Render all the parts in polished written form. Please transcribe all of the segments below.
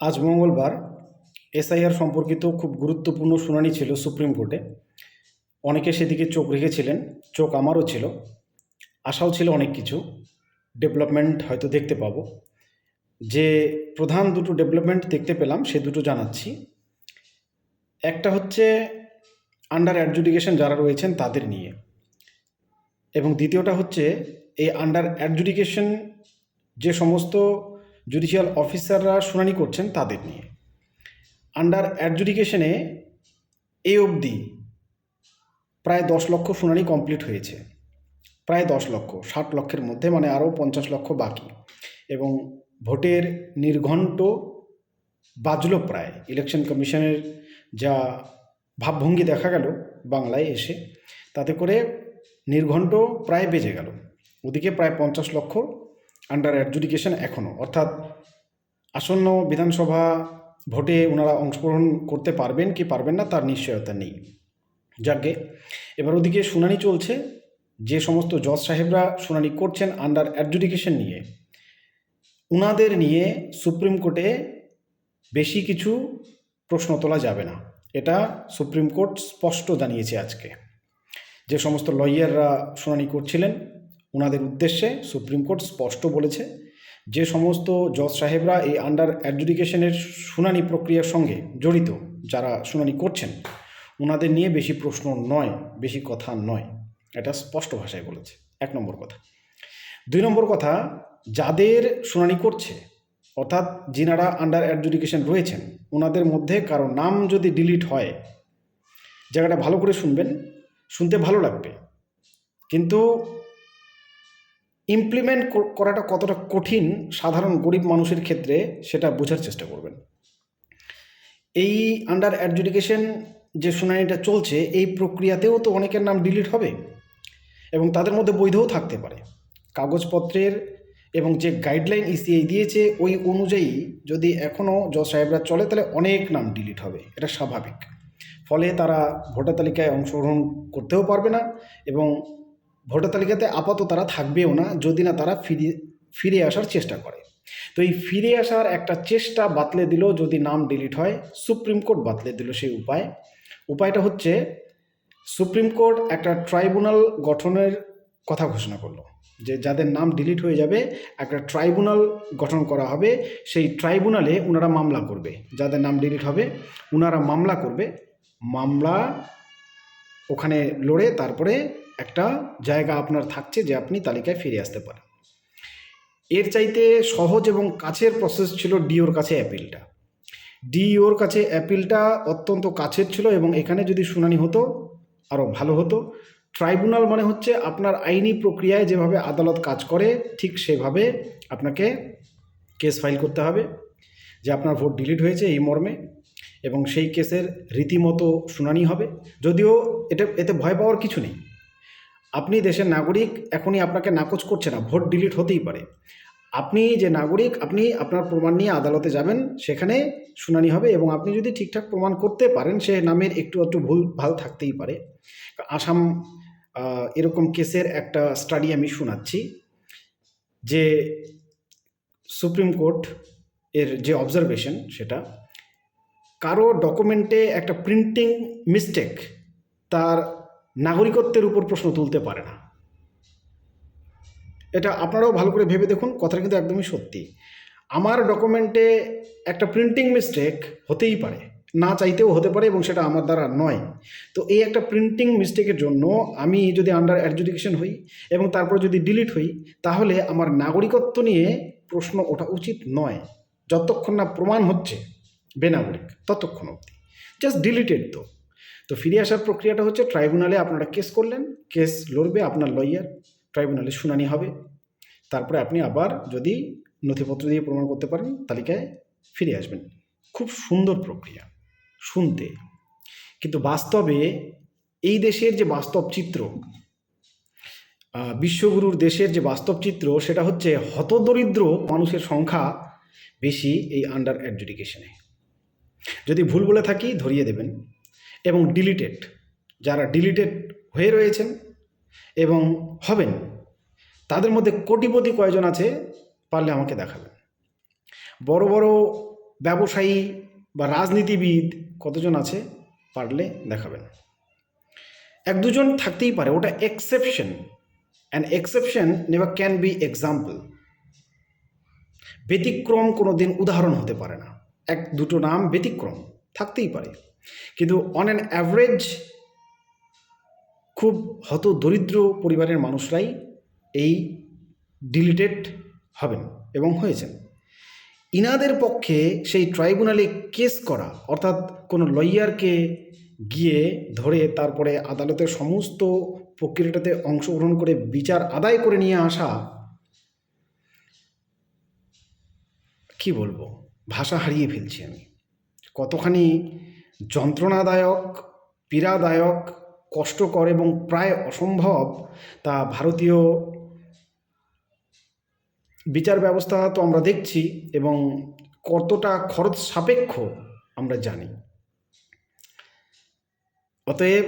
আজ মঙ্গলবার এসআইআর সম্পর্কিত খুব গুরুত্বপূর্ণ শুনানি ছিল সুপ্রিম কোর্টে। অনেকে সেদিকে চোখ রেখেছিলেন, চোখ আমারও ছিল। আশাও ছিল অনেক কিছু ডেভেলপমেন্ট হয়তো দেখতে পাবো। যে প্রধান দুটো ডেভেলপমেন্ট দেখতে পেলাম সে দুটো জানাচ্ছি। একটা হচ্ছে আন্ডার অ্যাডজুডিকেশন যারা রয়েছেন তাদের নিয়ে, এবং দ্বিতীয়টা হচ্ছে এই আন্ডার অ্যাডজুডিকেশন যে সমস্ত জুডিশিয়াল অফিসাররা শুনানি করছেন তাদের নিয়ে। আন্ডার অ্যাডজুডিকেশনে এই অবধি প্রায় 10 লক্ষ শুনানি কমপ্লিট হয়েছে, প্রায় 10 লক্ষ, 60 লক্ষের মধ্যে, মানে আরও 50 লক্ষ বাকি। এবং ভোটের নির্ঘণ্ট বাজলো প্রায়। ইলেকশন কমিশনের যা ভাবভঙ্গি দেখা গেল বাংলায় এসে, তাতে করে নির্ঘণ্ট প্রায় বেজে গেল। ওদিকে প্রায় 50 লক্ষ আন্ডার অ্যাডজুডিকেশন এখনও, অর্থাৎ আসন্ন বিধানসভা ভোটে ওনারা অংশগ্রহণ করতে পারবেন কি পারবেন না তার নিশ্চয়তা নেই। যাকে এবার ওদিকে শুনানি চলছে, যে সমস্ত জজ সাহেবরা শুনানি করছেন আন্ডার অ্যাডজুডিকেশন নিয়ে, ওনাদের নিয়ে সুপ্রিম কোর্টে বেশি কিছু প্রশ্ন তোলা যাবে না, এটা সুপ্রিম কোর্ট স্পষ্ট জানিয়েছে আজকে। যে সমস্ত লয়াররা শুনানি করছিলেন ওনাদের উদ্দেশ্যে সুপ্রিম কোর্ট স্পষ্ট বলেছে, যে সমস্ত জজ সাহেবরা এই আন্ডার অ্যাডজুডিকেশনের শুনানি প্রক্রিয়ার সঙ্গে জড়িত, যারা শুনানি করছেন, ওনাদের নিয়ে বেশি প্রশ্ন নয়, বেশি কথা নয়, এটা স্পষ্ট ভাষায় বলেছে। 1 নম্বর কথা। 2 নম্বর কথা, যাদের শুনানি করছে অর্থাৎ যিনারা আন্ডার অ্যাডজুডিকেশন রয়েছেন, ওনাদের মধ্যে কারো নাম যদি ডিলিট হয়, জায়গাটা ভালো করে শুনবেন, শুনতে ভালো লাগবে, কিন্তু ইমপ্লিমেন্ট করাটা কতটা কঠিন সাধারণ গরিব মানুষের ক্ষেত্রে সেটা বোঝার চেষ্টা করবেন। এই আন্ডার অ্যাডজুডিকেশন যে শুনানিটা চলছে, এই প্রক্রিয়াতেও তো অনেকের নাম ডিলিট হবে এবং তাদের মধ্যে বৈধও থাকতে পারে। কাগজপত্রের এবং যে গাইডলাইন ইসিআই দিয়েছে ওই অনুযায়ী যদি এখনও জজ সাহেবরা চলে, তাহলে অনেক নাম ডিলিট হবে, এটা স্বাভাবিক। ফলে তারা ভোটার তালিকায় অংশগ্রহণ করতেও পারবে না এবং ভোটার তালিকাতে আপাতত তারা থাকবেও না, যদি না তারা ফিরে আসার চেষ্টা করে। তো এই ফিরে আসার একটা চেষ্টা বাতলে দিল, যদি নাম ডিলিট হয়, সুপ্রিম কোর্ট বাতলে দিল সেই উপায়টা হচ্ছে সুপ্রিম কোর্ট একটা ট্রাইব্যুনাল গঠনের কথা ঘোষণা করলো, যে যাদের নাম ডিলিট হয়ে যাবে একটা ট্রাইব্যুনাল গঠন করা হবে। সেই ট্রাইব্যুনালে ওনারা মামলা করবে, যাদের নাম ডিলিট হবে ওনারা মামলা করবে, মামলা ওখানে লড়ে তারপরে একটা জায়গা আপনার থাকছে যে আপনি তালিকায় ফিরে আসতে পারেন। এর চাইতে সহজ এবং কাছের প্রসেস ছিল ডিওর কাছে অ্যাপিলটা। ডিওর কাছে অ্যাপিলটা অত্যন্ত কাছের ছিল এবং এখানে যদি শুনানি হতো আরও ভালো হতো। ট্রাইব্যুনাল মানে হচ্ছে আপনার আইনি প্রক্রিয়ায় যেভাবে আদালত কাজ করে ঠিক সেভাবে আপনাকে কেস ফাইল করতে হবে যে আপনার ভোট ডিলিট হয়েছে এই মর্মে, এবং সেই কেসের রীতিমতো শুনানি হবে। যদিও এতে ভয় পাওয়ার কিছু নেই, আপনি দেশের নাগরিক, এখনই আপনাকে নাকচ করছে না, ভোট ডিলিট হতেই পারে। আপনি যে নাগরিক, আপনি আপনার প্রমাণ নিয়ে আদালতে যাবেন, সেখানে শুনানি হবে এবং আপনি যদি ঠিকঠাক প্রমাণ করতে পারেন, সে নামের একটু একটু ভুল ভাল থাকতেই পারে। আসাম এরকম কেসের একটা স্টাডি আমি শোনাচ্ছি, যে সুপ্রিম কোর্ট এর যে অবজারভেশন, সেটা কারো ডকুমেন্টে একটা প্রিন্টিং মিস্টেক তার নাগরিকত্বের উপর প্রশ্ন তুলতে পারে না। এটা আপনারাও ভালো করে ভেবে দেখুন, কথাটা কিন্তু একদমই সত্যি। আমার ডকুমেন্টে একটা প্রিন্টিং মিস্টেক হতেই পারে, না চাইতেও হতে পারে, এবং সেটা আমার দ্বারা নয়। তো এই একটা প্রিন্টিং মিস্টেকের জন্য আমি যদি আন্ডার অ্যাডজুডিকেশন হই এবং তারপর যদি ডিলিট হই, তাহলে আমার নাগরিকত্ব নিয়ে প্রশ্ন ওঠা উচিত নয়, যতক্ষণ না প্রমাণ হচ্ছে বেনাগরিক ততক্ষণ অবধি। জাস্ট ডিলিটেড তো। তো ফিরে আসার প্রক্রিয়াটা হচ্ছে ট্রাইব্যুনালে আপনারা কেস করলেন, কেস লড়বে আপনার লয়ার, ট্রাইব্যুনালে শুনানি হবে, তারপরে আপনি আবার যদি নথিপত্র দিয়ে প্রমাণ করতে পারেন তালিকায় ফিরে আসবেন। খুব সুন্দর প্রক্রিয়া শুনতে, কিন্তু বাস্তবে এই দেশের যে বাস্তব চিত্র, বিশ্বগুরুর দেশের যে বাস্তব চিত্র, সেটা হচ্ছে হতদরিদ্র মানুষের সংখ্যা বেশি এই আন্ডার অ্যাডজুডিকেশনে। যদি ভুল বলে থাকি ধরিয়ে দেবেন। এবং ডিলিটেড, যারা ডিলিটেড হয়ে রয়েছেন এবং হবেন, তাদের মধ্যে কোটিপতি কয়জন আছে পারলে আমাকে দেখাবেন। বড় বড় ব্যবসায়ী বা রাজনীতিবিদ কতজন আছে পারলে দেখাবেন। এক দুজন থাকতেই পারে, ওটা exception, and exception never can be example. ব্যতিক্রম কোনো দিন উদাহরণ হতে পারে না। এক দুটো নাম ব্যতিক্রম থাকতেই পারে, কিন্তু অন অ্যান অ্যাভারেজ খুব হত দরিদ্র পরিবারের মানুষরাই এই ডিলিটেড হবেন এবং হয়েছেন। ইনাদের পক্ষে সেই ট্রাইব্যুনালে কেস করা, অর্থাৎ কোনো লয়ারকে গিয়ে ধরে তারপরে আদালতের সমস্ত প্রক্রিয়াটাতে অংশগ্রহণ করে বিচার আদায় করে নিয়ে আসা, কি বলবো, ভাষা হারিয়ে ফেলছি আমি। কতখানি যন্ত্রণাদায়ক, পীড়াদায়ক, কষ্টকর এবং প্রায় অসম্ভব তা ভারতীয় বিচার ব্যবস্থা তো আমরা দেখছি, এবং কতটা খরচ সাপেক্ষ আমরা জানি। অতএব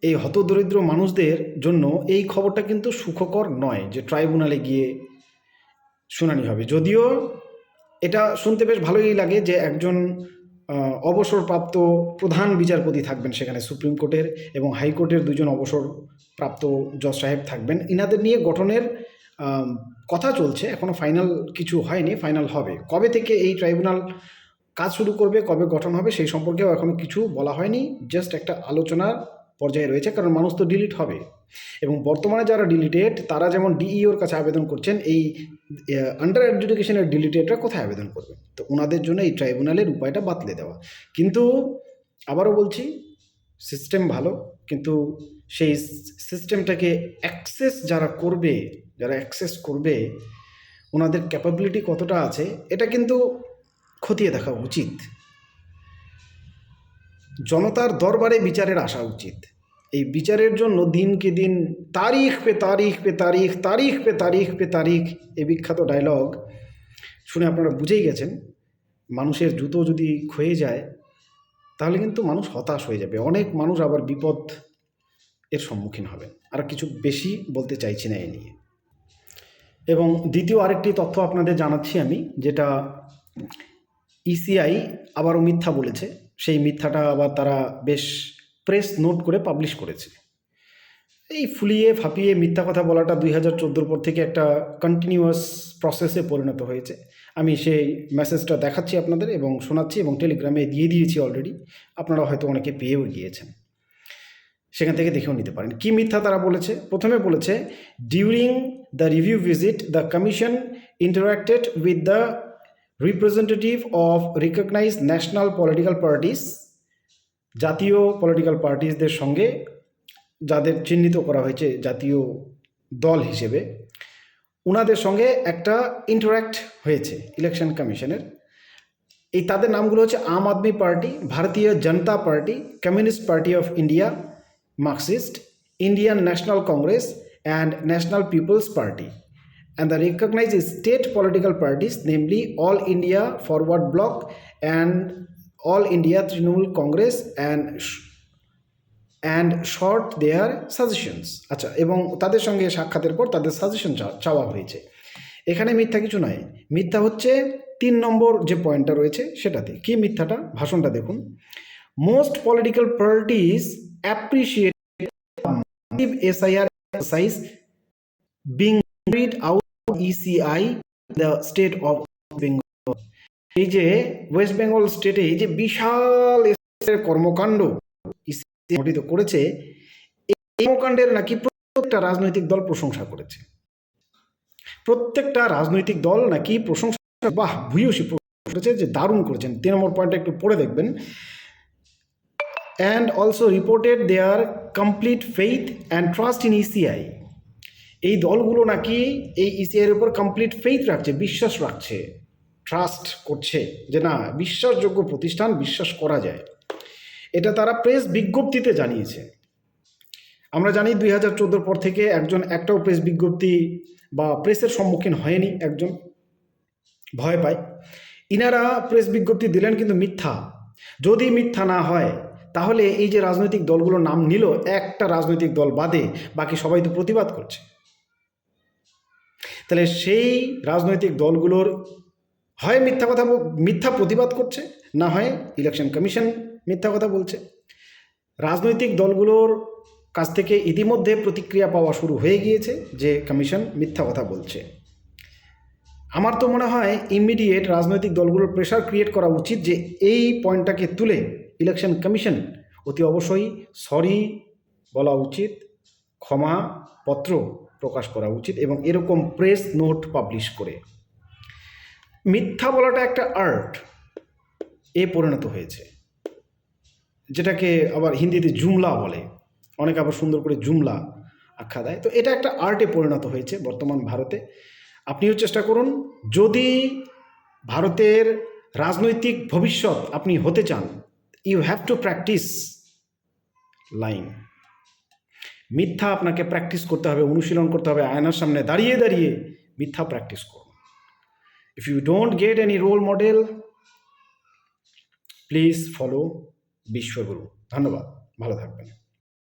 এই হতদরিদ্র মানুষদের জন্য এই খবরটা কিন্তু সুখকর নয় যে ট্রাইব্যুনালে গিয়ে শুনানি হবে। যদিও এটা শুনতে বেশ ভালোই লাগে যে একজন অবসরপ্রাপ্ত প্রধান বিচারপতি থাকবেন সেখানে, সুপ্রিম কোর্টের এবং হাইকোর্টের দুজন অবসরপ্রাপ্ত জজ সাহেব থাকবেন। ইনাদের নিয়ে গঠনের কথা চলছে, এখনও ফাইনাল কিছু হয়নি, ফাইনাল হবে। কবে থেকে এই ট্রাইব্যুনাল কাজ শুরু করবে, কবে গঠন হবে সেই সম্পর্কেও এখনও কিছু বলা হয়নি, জাস্ট একটা আলোচনার পর্যায়ে রয়েছে, কারণ মানুষ তো ডিলিট হবে। এবং বর্তমানে যারা ডিলিটেড তারা যেমন ডিইওর কাছে আবেদন করছেন, এই আন্ডার অ্যাডজুডিকেশনের ডিলিটেডরা কোথায় আবেদন করবেন? তো ওনাদের জন্য এই ট্রাইব্যুনালের উপায়টা বাতলে দেওয়া। কিন্তু আবারও বলছি, সিস্টেম ভালো, কিন্তু সেই সিস্টেমটাকে যারা অ্যাক্সেস করবে ওনাদের ক্যাপাবিলিটি কতটা আছে এটা কিন্তু খতিয়ে দেখা উচিত। জনতার দরবারে বিচারের আসা উচিত। এই বিচারের জন্য দিনকে দিন তারিখ পে তারিখ পে তারিখ, তারিখ পে তারিখ পে তারিখ, এই বিখ্যাত ডায়লগ শুনে আপনারা বুঝেই গেছেন, মানুষের জুতো যদি ক্ষয়ে যায় তাহলে কিন্তু মানুষ হতাশ হয়ে যাবে, অনেক মানুষ আবার বিপদ এর সম্মুখীন হবে। আর কিছু বেশি বলতে চাইছি না এ নিয়ে। এবং দ্বিতীয় আরেকটি তথ্য আপনাদের জানাচ্ছি আমি, যেটা ইসিআই আবারও মিথ্যা বলেছে। সেই মিথ্যাটা আবার তারা বেশ প্রেস নোট করে পাবলিশ করেছে। এই ফুলিয়ে ফাঁপিয়ে মিথ্যা কথা বলাটা 2014 পর থেকে একটা কন্টিনিউয়াস প্রসেসে পরিণত হয়েছে। আমি সেই মেসেজটা দেখাচ্ছি আপনাদের এবং শোনাচ্ছি, এবং টেলিগ্রামে দিয়ে দিয়েছি অলরেডি, আপনারা হয়তো অনেকে পেয়েও গিয়েছেন, সেখান থেকে দেখেও নিতে পারেন। কি মিথ্যা তারা বলেছে? প্রথমে বলেছে, during the review visit the commission interacted with the representative of recognised national political parties, জাতীয় পলিটিক্যাল পার্টিসদের সঙ্গে, যাদের চিহ্নিত করা হয়েছে জাতীয় দল হিসেবে, ওনাদের সঙ্গে একটা ইন্টারাক্ট হয়েছে ইলেকশন কমিশনের। এই তাদের নামগুলো হচ্ছে আম Aadmi Party, Bharatiya Janata Party, Communist Party of India, Marxist, Indian National Congress and National Peoples Party, and the recognized state political parties, namely All India Forward Bloc and All India Trinamool Congress, and short their suggestions. আচ্ছা, এবং তাদের সঙ্গে সাক্ষাতের পর তাদের suggestion চাওয়া হয়েছে। এখানে মিথ্যা কিছু নয়, মিথ্যা হচ্ছে 3 নম্বর যে পয়েন্টটা রয়েছে সেটাতে। কি মিথ্যাটা? ভাষণটা দেখুন। Most political parties appreciate SIR exercise being carried out ECI the state of Bengal। এই যে ওয়েস্ট বেঙ্গল স্টেটে এই যে বিশাল কর্মকাণ্ড গঠিত করেছে, এই কর্মকাণ্ডের নাকি প্রত্যেকটা রাজনৈতিক দল প্রশংসা করেছে। প্রত্যেকটা রাজনৈতিক দল নাকি প্রশংসা, বাহ ভূয়সী প্রশংসা করেছে, যে দারুণ করেছেন। 3 নম্বর পয়েন্টটা একটু পড়ে দেখবেন। And also reported their complete faith and trust in ECI। এই দলগুলো নাকি এই ইসিআইয়ের উপর কমপ্লিট ফেইথ রাখছে, বিশ্বাস রাখছে, ট্রাস্ট করছে যে না, বিশ্বাসযোগ্য প্রতিষ্ঠান, বিশ্বাস করা যায়। এটা তারা প্রেস বিজ্ঞপ্তিতে জানিয়েছে। আমরা জানি 2014 পর থেকে একটাও প্রেস বিজ্ঞপ্তি বা প্রেসের সম্মুখীন হয়নি, একজন ভয় পায়। ইনারা প্রেস বিজ্ঞপ্তি দিলেন কিন্তু মিথ্যা। যদি মিথ্যা না হয় তাহলে এই যে রাজনৈতিক দলগুলোর নাম নিল, একটা রাজনৈতিক দল বাদে বাকি সবাই তো প্রতিবাদ করছে। তাহলে সেই রাজনৈতিক দলগুলোর হয় মিথ্যা প্রতিবাদ করছে, না হয় ইলেকশন কমিশন মিথ্যা কথা বলছে। রাজনৈতিক দলগুলোর কাছ থেকে ইতিমধ্যে প্রতিক্রিয়া পাওয়া শুরু হয়ে গিয়েছে যে কমিশন মিথ্যা কথা বলছে। আমার তো মনে হয় ইমিডিয়েট রাজনৈতিক দলগুলোর প্রেশার ক্রিয়েট করা উচিত যে এই পয়েন্টটাকে তুলে ইলেকশন কমিশন অতি অবশ্যই সরি বলা উচিত, ক্ষমাপত্র প্রকাশ করা উচিত, এবং এরকম প্রেস নোট পাবলিশ করে। মিথ্যা বলাটা একটা আর্ট এ পরিণত হয়েছে, যেটাকে আবার হিন্দিতে জুমলা বলে, অনেকে আবার সুন্দর করে জুমলা আখ্যা দেয়। তো এটা একটা আর্টে পরিণত হয়েছে বর্তমান ভারতে। আপনিও চেষ্টা করুন, যদি ভারতের রাজনৈতিক ভবিষ্যৎ আপনি হতে চান, you have to practise lying. মিথ্যা আপনাকে প্র্যাকটিস করতে হবে, অনুশীলন করতে হবে, আয়নার সামনে দাঁড়িয়ে দাঁড়িয়ে মিথ্যা প্র্যাকটিস করুন। If you don't get any role model, please follow Vishwaguru. ধন্যবাদ, ভালো থাকবেন।